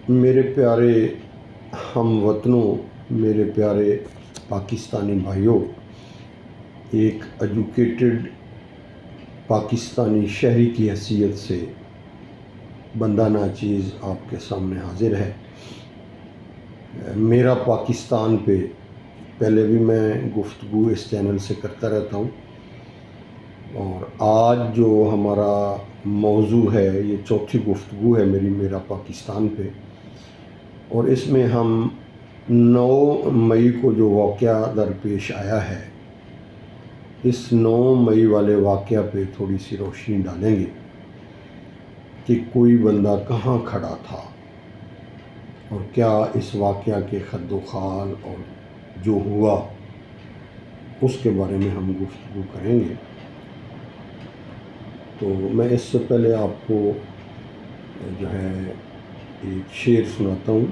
میرے پیارے ہم وطنوں، میرے پیارے پاکستانی بھائیوں، ایک ایجوکیٹڈ پاکستانی شہری کی حیثیت سے بندہ ناچیز آپ کے سامنے حاضر ہے۔ میرا پاکستان پہ پہلے بھی میں گفتگو اس چینل سے کرتا رہتا ہوں، اور آج جو ہمارا موضوع ہے یہ چوتھی گفتگو ہے میرا پاکستان پہ، اور اس میں ہم 9 مئی کو جو واقعہ درپیش آیا ہے، اس 9 مئی والے واقعہ پہ تھوڑی سی روشنی ڈالیں گے کہ کوئی بندہ کہاں کھڑا تھا اور کیا اس واقعہ کے خد و خال اور جو ہوا اس کے بارے میں ہم گفتگو کریں گے۔ تو میں اس سے پہلے آپ کو جو ہے ایک شعر سناتا ہوں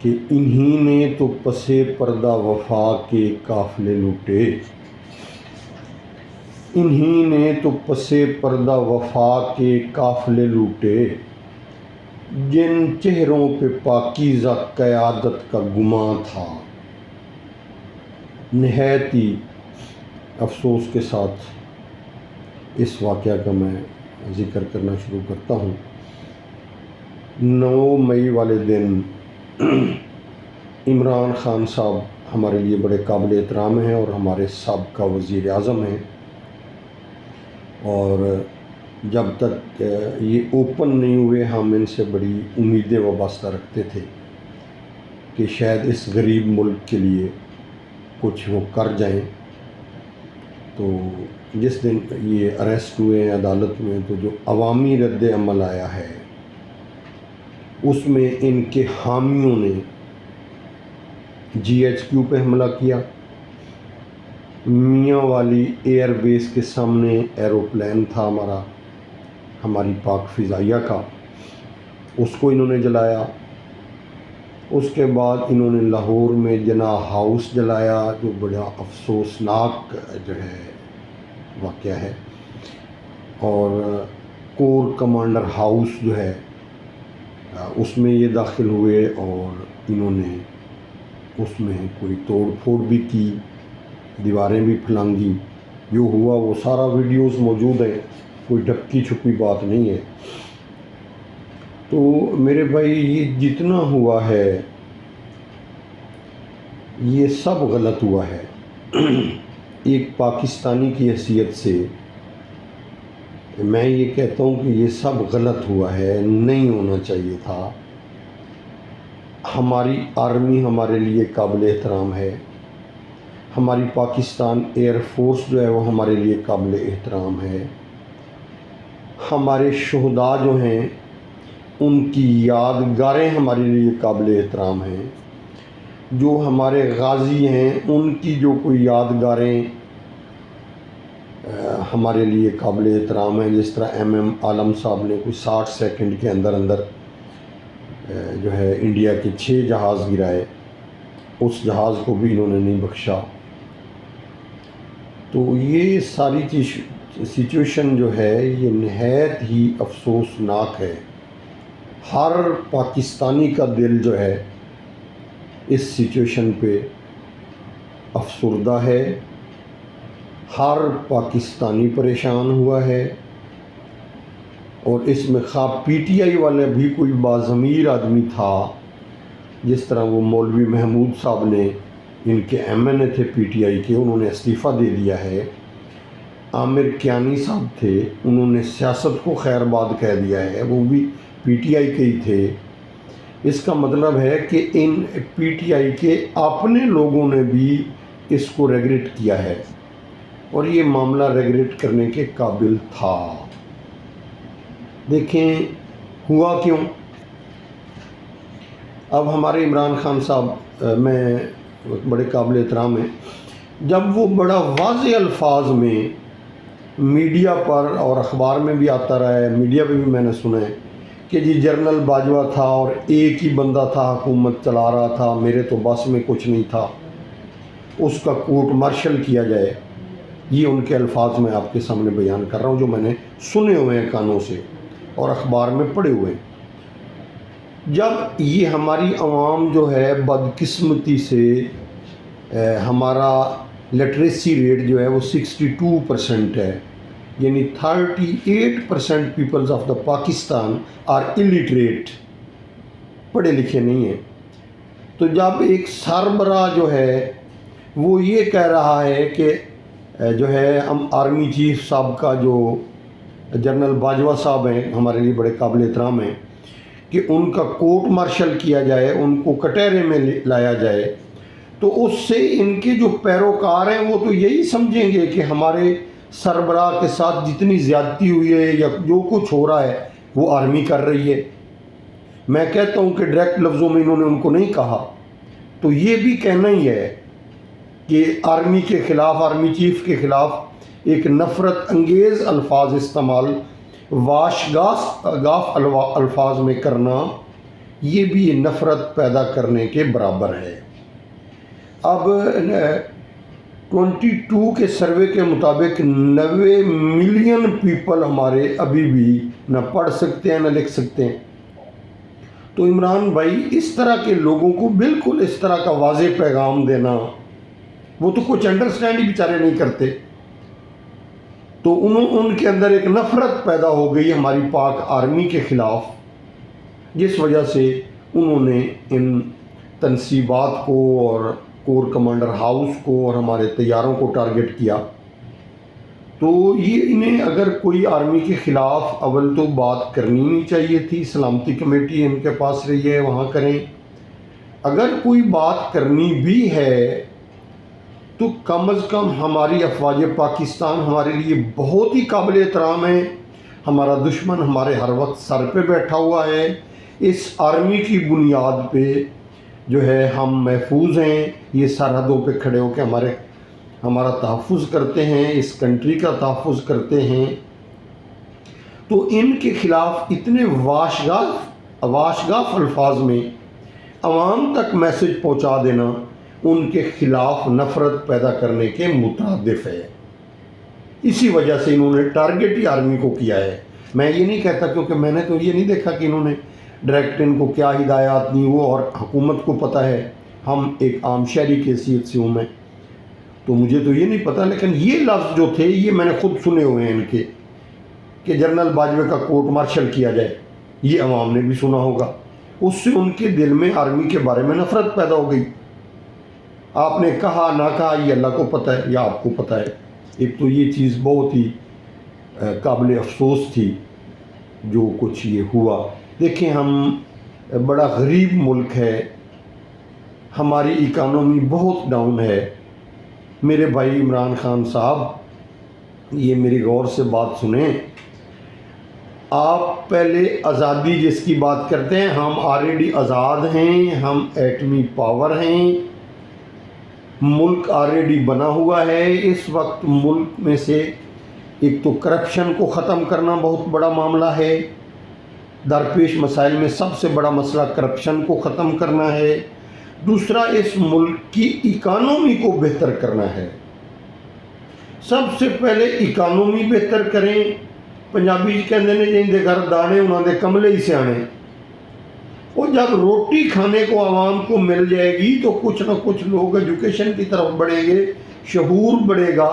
کہ انہی نے تو پس پردہ وفا کے قافلے لوٹے، انہی نے تو پس پردہ وفا کے قافلے لوٹے، جن چہروں پہ پاکیزہ قیادت کا گماں تھا۔ نہایت ہی افسوس کے ساتھ اس واقعہ کا میں ذکر کرنا شروع کرتا ہوں۔ 9 مئی والے دن عمران خان صاحب ہمارے لیے بڑے قابل احترام ہیں اور ہمارے سابقہ وزیر اعظم ہیں، اور جب تک یہ اوپن نہیں ہوئے ہم ان سے بڑی امیدیں وابستہ رکھتے تھے کہ شاید اس غریب ملک کے لیے کچھ وہ کر جائیں۔ تو جس دن یہ اریسٹ ہوئے ہیں عدالت میں، تو جو عوامی رد عمل آیا ہے اس میں ان کے حامیوں نے GHQ پہ حملہ کیا، میاں والی ایئر بیس کے سامنے ایروپلین تھا ہماری پاک فضائیہ کا، اس کو انہوں نے جلایا۔ اس کے بعد انہوں نے لاہور میں جناح ہاؤس جلایا، جو بڑا افسوسناک جو ہے واقعہ ہے، اور کور کمانڈر ہاؤس جو ہے اس میں یہ داخل ہوئے اور انہوں نے اس میں کوئی توڑ پھوڑ بھی کی، دیواریں بھی پھلانگی۔ جو ہوا وہ سارا ویڈیوز موجود ہیں، کوئی ڈھکی چھپی بات نہیں ہے۔ تو میرے بھائی، یہ جتنا ہوا ہے یہ سب غلط ہوا ہے۔ ایک پاکستانی کی حیثیت سے میں یہ کہتا ہوں کہ یہ سب غلط ہوا ہے، نہیں ہونا چاہیے تھا۔ ہماری آرمی ہمارے لیے قابل احترام ہے، ہماری پاکستان ایئر فورس جو ہے وہ ہمارے لیے قابل احترام ہے، ہمارے شہداء جو ہیں ان کی یادگاریں ہمارے لیے قابل احترام ہیں، جو ہمارے غازی ہیں ان کی جو کوئی یادگاریں ہمارے لیے قابل احترام ہیں۔ جس طرح MM عالم صاحب نے کوئی 60 سیکنڈ کے اندر جو ہے انڈیا کے 6 جہاز گرائے، اس جہاز کو بھی انہوں نے نہیں بخشا۔ تو یہ ساری سچویشن جو ہے یہ نہایت ہی افسوسناک ہے۔ ہر پاکستانی کا دل جو ہے اس سچویشن پہ افسردہ ہے، ہر پاکستانی پریشان ہوا ہے، اور اس میں خواہ PTI والے بھی کوئی باضمیر آدمی تھا، جس طرح وہ مولوی محمود صاحب نے، ان کے MNA تھے PTI کے، انہوں نے استعفیٰ دے دیا ہے۔ عامر کیانی صاحب تھے، انہوں نے سیاست کو خیر باد کہہ دیا ہے، وہ بھی PTI کے ہی تھے۔ اس کا مطلب ہے کہ ان PTI کے اپنے لوگوں نے بھی اس کو ریگریٹ کیا ہے، اور یہ معاملہ ریگریٹ کرنے کے قابل تھا۔ دیکھیں ہوا کیوں۔ اب ہمارے عمران خان صاحب میں بڑے قابل احترام ہیں، جب وہ بڑا واضح الفاظ میں میڈیا پر اور اخبار میں بھی آتا رہا ہے، میڈیا پہ بھی میں نے سنا ہے کہ جی جنرل باجوہ تھا اور ایک ہی بندہ تھا حکومت چلا رہا تھا، میرے تو بس میں کچھ نہیں تھا، اس کا کورٹ مارشل کیا جائے۔ یہ ان کے الفاظ میں آپ کے سامنے بیان کر رہا ہوں، جو میں نے سنے ہوئے ہیں کانوں سے اور اخبار میں پڑھے ہوئے ہیں۔ جب یہ ہماری عوام جو ہے بدقسمتی سے ہمارا لٹریسی ریٹ جو ہے وہ 62% ہے، یعنی 38% peoples of the Pakistan are illiterate, پڑھے لکھے نہیں ہیں. تو جب ایک سربراہ جو ہے وہ یہ کہہ رہا ہے کہ جو ہے ہم آرمی چیف صاحب کا جو جنرل باجوہ صاحب ہیں ہمارے لیے بڑے قابل احترام ہیں، کہ ان کا کورٹ مارشل کیا جائے، ان کو کٹہرے میں لایا جائے، تو اس سے ان کے جو پیروکار ہیں وہ تو یہی سمجھیں گے کہ ہمارے سربراہ کے ساتھ جتنی زیادتی ہوئی ہے یا جو کچھ ہو رہا ہے وہ آرمی کر رہی ہے. میں کہتا ہوں کہ ڈائریکٹ لفظوں میں انہوں نے ان کو نہیں کہا، تو یہ بھی کہنا ہی ہے کہ آرمی کے خلاف، آرمی چیف کے خلاف ایک نفرت انگیز الفاظ استعمال، واش گاف الفاظ میں کرنا، یہ بھی نفرت پیدا کرنے کے برابر ہے. اب 22 کے سروے کے مطابق 90 ملین پیپل ہمارے ابھی بھی نہ پڑھ سکتے ہیں نہ لکھ سکتے ہیں. تو عمران بھائی اس طرح کے لوگوں کو بالکل اس طرح کا واضح پیغام دینا، وہ تو کچھ انڈرسٹینڈ ہی بیچارے نہیں کرتے، تو ان کے اندر ایک نفرت پیدا ہو گئی ہماری پاک آرمی کے خلاف، جس وجہ سے انہوں نے ان تنصیبات کو اور کور کمانڈر ہاؤس کو اور ہمارے طیاروں کو ٹارگٹ کیا. تو یہ انہیں اگر کوئی آرمی کے خلاف اول تو بات کرنی نہیں چاہیے تھی، سلامتی کمیٹی ان کے پاس رہی ہے، وہاں کریں. اگر کوئی بات کرنی بھی ہے تو کم از کم ہماری افواج پاکستان ہمارے لیے بہت ہی قابل احترام ہے. ہمارا دشمن ہمارے ہر وقت سر پہ بیٹھا ہوا ہے، اس آرمی کی بنیاد پہ جو ہے ہم محفوظ ہیں. یہ سرحدوں پہ کھڑے ہو کے ہمارا تحفظ کرتے ہیں، اس کنٹری کا تحفظ کرتے ہیں. تو ان کے خلاف اتنے واشگاف الفاظ میں عوام تک میسج پہنچا دینا ان کے خلاف نفرت پیدا کرنے کے مترادف ہے. اسی وجہ سے انہوں نے ٹارگٹ ہی آرمی کو کیا ہے. میں یہ نہیں کہتا، کیونکہ میں نے تو یہ نہیں دیکھا کہ انہوں نے ڈائریکٹ ان کو کیا ہدایات دی، وہ اور حکومت کو پتہ ہے. ہم ایک عام شہری کی حیثیت سے ہوں میں، تو مجھے تو یہ نہیں پتہ، لیکن یہ لفظ جو تھے یہ میں نے خود سنے ہوئے ہیں ان کے، کہ جنرل باجوہ کا کورٹ مارشل کیا جائے، یہ عوام نے بھی سنا ہوگا. اس سے ان کے دل میں آرمی کے بارے میں نفرت پیدا ہو گئی. آپ نے کہا نہ کہا یہ اللہ کو پتہ ہے یا آپ کو پتہ ہے. ایک تو یہ چیز بہت ہی قابل افسوس تھی جو کچھ یہ ہوا. دیکھیں ہم بڑا غریب ملک ہے، ہماری اکانومی بہت ڈاؤن ہے. میرے بھائی عمران خان صاحب یہ میری غور سے بات سنیں. آپ پہلے آزادی جس کی بات کرتے ہیں، ہم آلریڈی آزاد ہیں، ہم ایٹمی پاور ہیں، ملک آلریڈی بنا ہوا ہے. اس وقت ملک میں سے ایک تو کرپشن کو ختم کرنا بہت بڑا معاملہ ہے، درپیش مسائل میں سب سے بڑا مسئلہ کرپشن کو ختم کرنا ہے. دوسرا اس ملک کی اکانومی کو بہتر کرنا ہے. سب سے پہلے اکانومی بہتر کریں. پنجابی کہتے ہیں جن دے گھر دانے انہوں دے کملے ہی سیانے. اور جب روٹی کھانے کو عوام کو مل جائے گی تو کچھ نہ کچھ لوگ ایجوکیشن کی طرف بڑھیں گے، شعور بڑھے گا.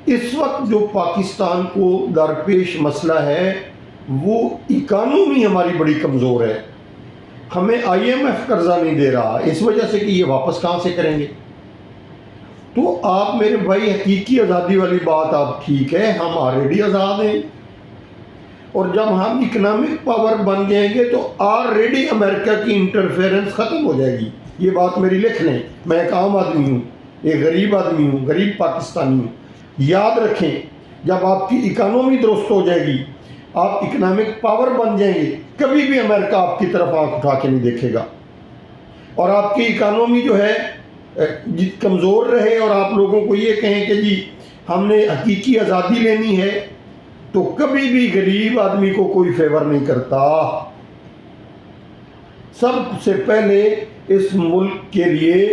اس وقت جو پاکستان کو درپیش مسئلہ ہے وہ اکانومی ہماری بڑی کمزور ہے. ہمیں IMF قرضہ نہیں دے رہا، اس وجہ سے کہ یہ واپس کہاں سے کریں گے. تو آپ میرے بھائی حقیقی آزادی والی بات آپ ٹھیک ہے، ہم آلریڈی آزاد ہیں، اور جب ہم اکنامک پاور بن جائیں گے تو آلریڈی امریکہ کی انٹرفیرنس ختم ہو جائے گی. یہ بات میری لکھ لیں. میں ایک عام آدمی ہوں، ایک غریب آدمی ہوں، غریب پاکستانی ہوں. یاد رکھیں جب آپ کی اکانومی درست ہو جائے گی، آپ اکنامک پاور بن جائیں گے، کبھی بھی امریکہ آپ کی طرف آنکھ اٹھا کے نہیں دیکھے گا. اور آپ کی اکانومی جو ہے کمزور رہے اور آپ لوگوں کو یہ کہیں کہ جی ہم نے حقیقی آزادی لینی ہے، تو کبھی بھی غریب آدمی کو کوئی فیور نہیں کرتا. سب سے پہلے اس ملک کے لیے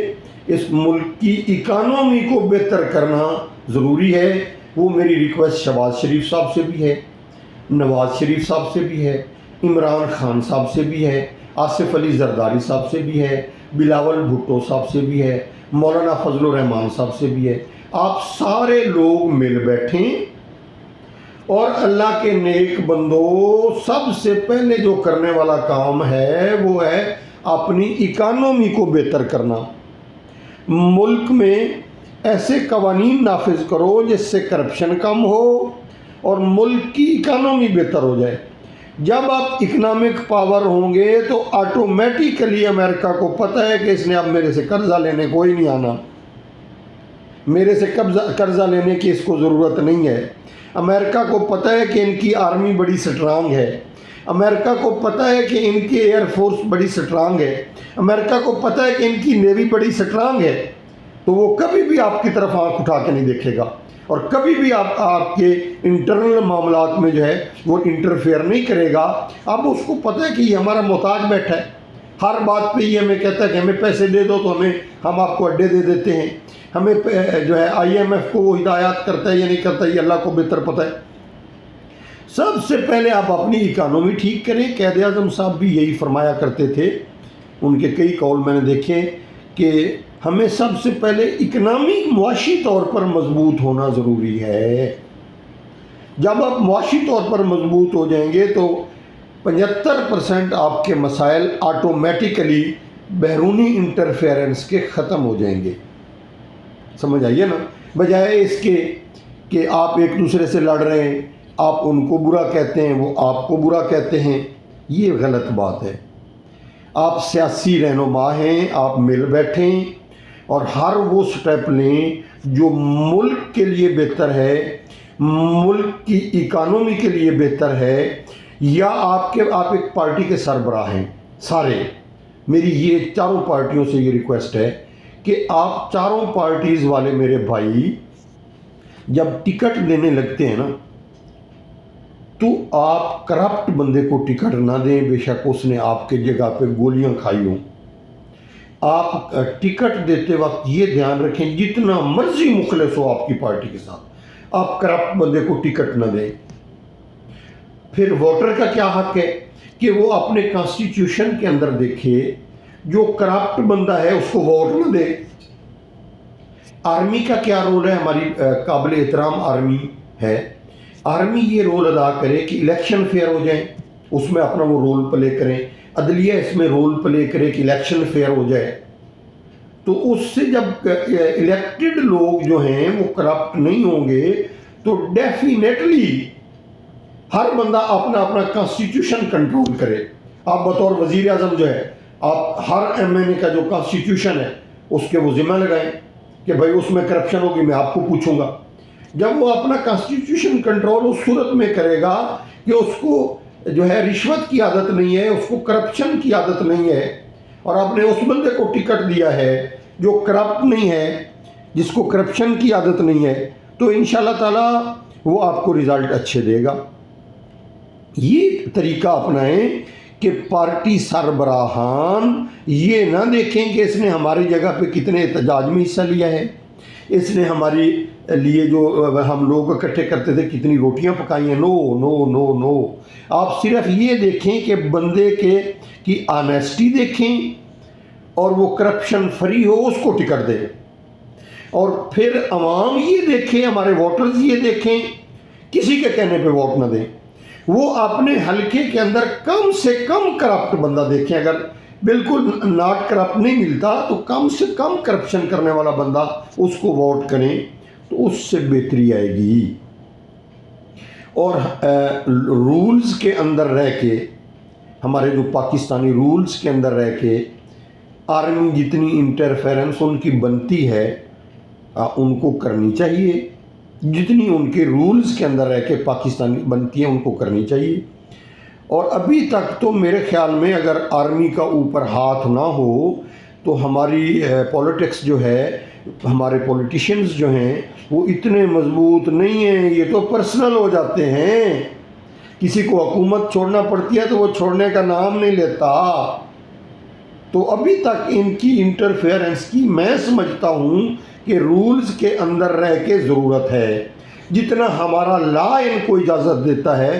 اس ملک کی اکانومی کو بہتر کرنا ضروری ہے. وہ میری ریکویسٹ شہباز شریف صاحب سے بھی ہے، نواز شریف صاحب سے بھی ہے، عمران خان صاحب سے بھی ہے. آصف علی زرداری صاحب سے بھی ہے، بلاول بھٹو صاحب سے بھی ہے، مولانا فضل الرحمان صاحب سے بھی ہے۔ آپ سارے لوگ مل بیٹھیں اور اللہ کے نیک بندو، سب سے پہلے جو کرنے والا کام ہے وہ ہے اپنی اکانومی کو بہتر کرنا۔ ملک میں ایسے قوانین نافذ کرو جس سے کرپشن کم ہو اور ملک کی اکانومی بہتر ہو جائے۔ جب آپ اکنامک پاور ہوں گے تو آٹومیٹیکلی امریکہ کو پتہ ہے کہ اس نے اب میرے سے قرضہ لینے کوئی نہیں آنا، میرے سے قرضہ لینے کی اس کو ضرورت نہیں ہے۔ امریکہ کو پتہ ہے کہ ان کی آرمی بڑی سٹرانگ ہے، امریکہ کو پتہ ہے کہ ان کی ایئر فورس بڑی سٹرانگ ہے، امریکہ کو پتہ ہے کہ ان کی نیوی بڑی سٹرانگ ہے، تو وہ کبھی بھی آپ کی طرف آنکھ اٹھا کے نہیں دیکھے گا اور کبھی بھی آپ کے انٹرنل معاملات میں جو ہے وہ انٹرفیئر نہیں کرے گا۔ اب اس کو پتہ ہے کہ یہ ہمارا محتاج بیٹھا ہے، ہر بات پہ یہ ہمیں کہتا ہے کہ ہمیں پیسے دے دو تو ہم آپ کو اڈے دے دیتے ہیں، ہمیں جو ہے IMF کو وہ ہدایات کرتا ہے یا نہیں کرتا یہ اللہ کو بہتر پتہ ہے۔ سب سے پہلے آپ اپنی اکانومی ٹھیک کریں۔ قائد اعظم صاحب بھی یہی فرمایا کرتے تھے، ان کے کئی قول میں نے دیکھے کہ ہمیں سب سے پہلے اکنامی معاشی طور پر مضبوط ہونا ضروری ہے۔ جب آپ معاشی طور پر مضبوط ہو جائیں گے تو 75% آپ کے مسائل آٹومیٹیکلی بیرونی انٹرفیئرنس کے ختم ہو جائیں گے۔ سمجھ آئیے نا؟ بجائے اس کے کہ آپ ایک دوسرے سے لڑ رہے ہیں، آپ ان کو برا کہتے ہیں، وہ آپ کو برا کہتے ہیں، یہ غلط بات ہے۔ آپ سیاسی رہنما ہیں، آپ مل بیٹھیں اور ہر وہ سٹیپ لیں جو ملک کے لیے بہتر ہے، ملک کی اکانومی کے لیے بہتر ہے۔ یا آپ ایک پارٹی کے سربراہ ہیں سارے، میری یہ چاروں پارٹیوں سے یہ ریکویسٹ ہے کہ آپ چاروں پارٹیز والے میرے بھائی جب ٹکٹ دینے لگتے ہیں نا تو آپ کرپٹ بندے کو ٹکٹ نہ دیں، بے شک اس نے آپ کے جگہ پہ گولیاں کھائی ہوں۔ آپ ٹکٹ دیتے وقت یہ دھیان رکھیں جتنا مرضی مخلص ہو آپ کی پارٹی کے ساتھ، آپ کرپٹ بندے کو ٹکٹ نہ دیں۔ پھر ووٹر کا کیا حق ہے کہ وہ اپنے کانسٹیٹیوشن کے اندر دیکھے جو کرپٹ بندہ ہے اس کو ووٹ نہ دے۔ آرمی کا کیا رول ہے؟ ہماری قابل احترام آرمی ہے، آرمی یہ رول ادا کرے کہ الیکشن فیئر ہو جائیں، اس میں اپنا وہ رول پلے کریں، عدلیہ اس میں رول پلے کرے کہ الیکشن فیئر ہو جائے۔ تو اس سے جب الیکٹڈ لوگ جو ہیں وہ کرپٹ نہیں ہوں گے تو ڈیفینیٹلی ہر بندہ اپنا کانسٹیٹیوشن کنٹرول کرے۔ آپ بطور وزیر اعظم جو ہے آپ ہر MNA کا جو کانسٹیٹیوشن ہے اس کے وہ ذمہ لگائیں کہ بھائی اس میں کرپشن ہوگی میں آپ کو پوچھوں گا۔ جب وہ اپنا کانسٹیٹیوشن کنٹرول اس صورت میں کرے گا کہ اس کو جو ہے رشوت کی عادت نہیں ہے، اس کو کرپشن کی عادت نہیں ہے، اور آپ نے اس بندے کو ٹکٹ دیا ہے جو کرپٹ نہیں ہے، جس کو کرپشن کی عادت نہیں ہے، تو انشاءاللہ تعالی وہ آپ کو رزلٹ اچھے دے گا۔ یہ طریقہ اپنائیں کہ پارٹی سربراہان یہ نہ دیکھیں کہ اس نے ہماری جگہ پہ کتنے احتجاج میں حصہ لیا ہے، اس نے ہماری لیے جو ہم لوگ اکٹھے کرتے تھے کتنی روٹیاں پکائی ہیں۔ نو نو نو نو، آپ صرف یہ دیکھیں کہ بندے کی آنیسٹی دیکھیں اور وہ کرپشن فری ہو، اس کو ٹکٹ دیں۔ اور پھر عوام یہ دیکھیں، ہمارے ووٹرز یہ دیکھیں، کسی کے کہنے پہ ووٹ نہ دیں، وہ اپنے حلقے کے اندر کم سے کم کرپٹ بندہ دیکھیں۔ اگر بالکل ناٹ کرپٹ نہیں ملتا تو کم سے کم کرپشن کرنے والا بندہ اس کو ووٹ کریں تو اس سے بہتری آئے گی۔ اور رولز کے اندر رہ کے، ہمارے جو پاکستانی رولز کے اندر رہ کے آرمی جتنی انٹرفیرنس ان کی بنتی ہے ان کو کرنی چاہیے، جتنی ان کے رولز کے اندر رہ کے پاکستانی بنتی ہیں ان کو کرنی چاہیے۔ اور ابھی تک تو میرے خیال میں اگر آرمی کا اوپر ہاتھ نہ ہو تو ہماری پولیٹکس جو ہے، ہمارے پولیٹیشنز جو ہیں وہ اتنے مضبوط نہیں ہیں، یہ تو پرسنل ہو جاتے ہیں۔ کسی کو حکومت چھوڑنا پڑتی ہے تو وہ چھوڑنے کا نام نہیں لیتا۔ تو ابھی تک ان کی انٹرفیئرنس کی میں سمجھتا ہوں کہ رولز کے اندر رہ کے ضرورت ہے۔ جتنا ہمارا لا ان کو اجازت دیتا ہے